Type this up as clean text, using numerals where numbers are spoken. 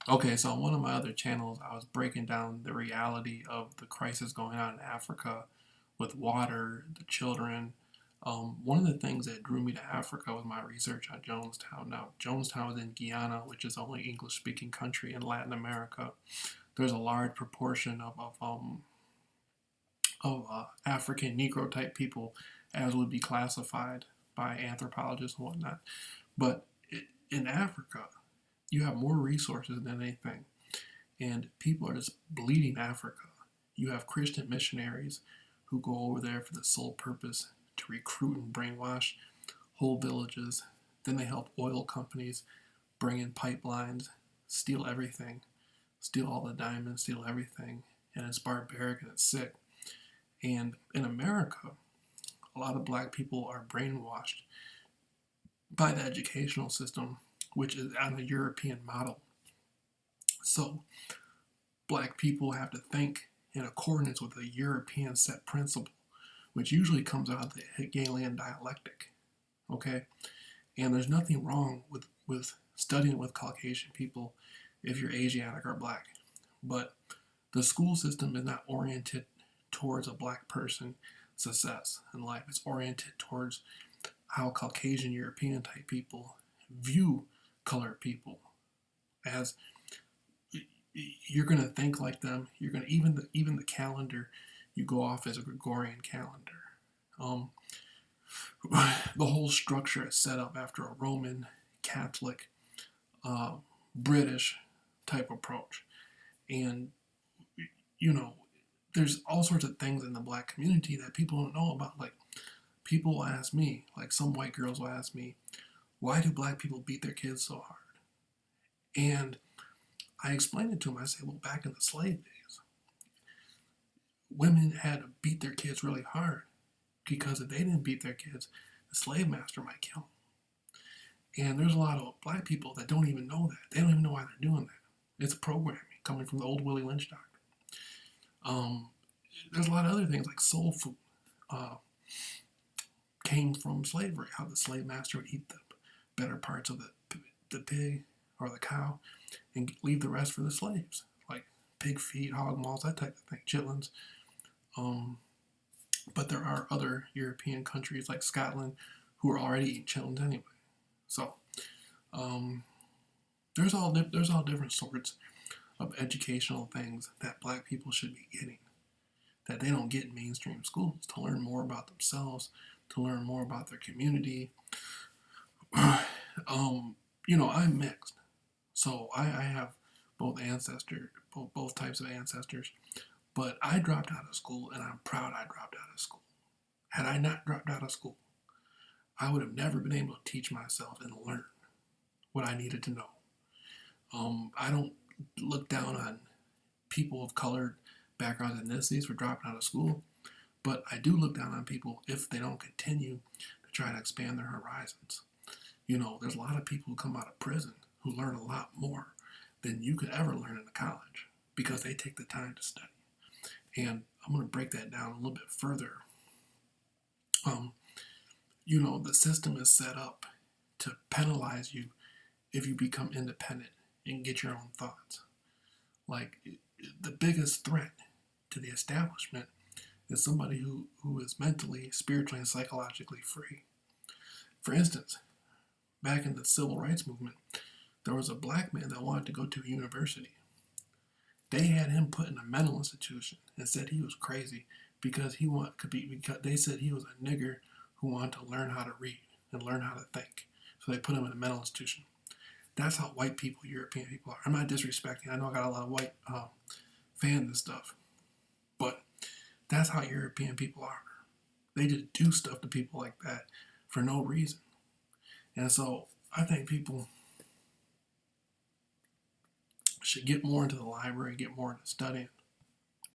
Okay, so on one of my other channels, I was breaking down the reality of the crisis going on in Africa with water, the children. One of the things that drew me to Africa was my research on Jonestown. Now, Jonestown is in Guyana, which is the only English speaking country in Latin America. There's a large proportion of African Negro type people, as would be classified by anthropologists and whatnot. But in Africa, you have more resources than anything, and people are just bleeding Africa. You have Christian missionaries who go over there for the sole purpose to recruit and brainwash whole villages. Then they help oil companies bring in pipelines, steal everything, steal all the diamonds, steal everything, and it's barbaric and it's sick. And in America, a lot of black people are brainwashed by the educational system, which is on a European model. So black people have to think in accordance with a European set principle, which usually comes out of the Hegelian dialectic. Okay? And there's nothing wrong with studying with Caucasian people if you're Asiatic or black. But the school system is not oriented towards a black person success in life. It's oriented towards how Caucasian European type people view colored people as you're going to think like them. You're going to even the calendar you go off as a Gregorian calendar. Um, the whole structure is set up after a Roman Catholic uh, British type approach, and you know there's all sorts of things in the black community that people don't know about. Like people will ask me, like some white girls will ask me, why do black people beat their kids so hard? And I explained it to them. I say, well, back in the slave days, women had to beat their kids really hard because if they didn't beat their kids, the slave master might kill them. And there's a lot of black people that don't even know that. They don't even know why they're doing that. It's programming coming from the old Willie Lynch doctrine. There's a lot of other things like soul food uh, came from slavery, how the slave master would eat the better parts of the pig or the cow and leave the rest for the slaves, like pig feet, hog maws, that type of thing, chitlins. Um, but there are other European countries like Scotland who are already eating chitlins anyway. So um, there's all different sorts of educational things that black people should be getting that they don't get in mainstream schools to learn more about themselves, to learn more about their community. I'm mixed, so I have both types of ancestors. But I dropped out of school, and I'm proud I dropped out of school. Had I not dropped out of school, I would have never been able to teach myself and learn what I needed to know. I don't look down on people of colored backgrounds and ethnicities for dropping out of school, but I do look down on people if they don't continue to try to expand their horizons. There's a lot of people who come out of prison who learn a lot more than you could ever learn in a college because they take the time to study. And I'm going to break that down a little bit further. Um, the system is set up to penalize you if you become independent and get your own thoughts. Like, the biggest threat to the establishment is somebody who is mentally, spiritually, and psychologically free. For instance, back in the civil rights movement, there was a black man that wanted to go to a university. They had him put in a mental institution and said he was crazy because because they said he was a nigger who wanted to learn how to read and learn how to think. So they put him in a mental institution. That's how white people, European people are. I'm not disrespecting. I know I got a lot of white fans and stuff, but that's how European people are. They just do stuff to people like that for no reason. And so I think people should get more into the library, get more into studying.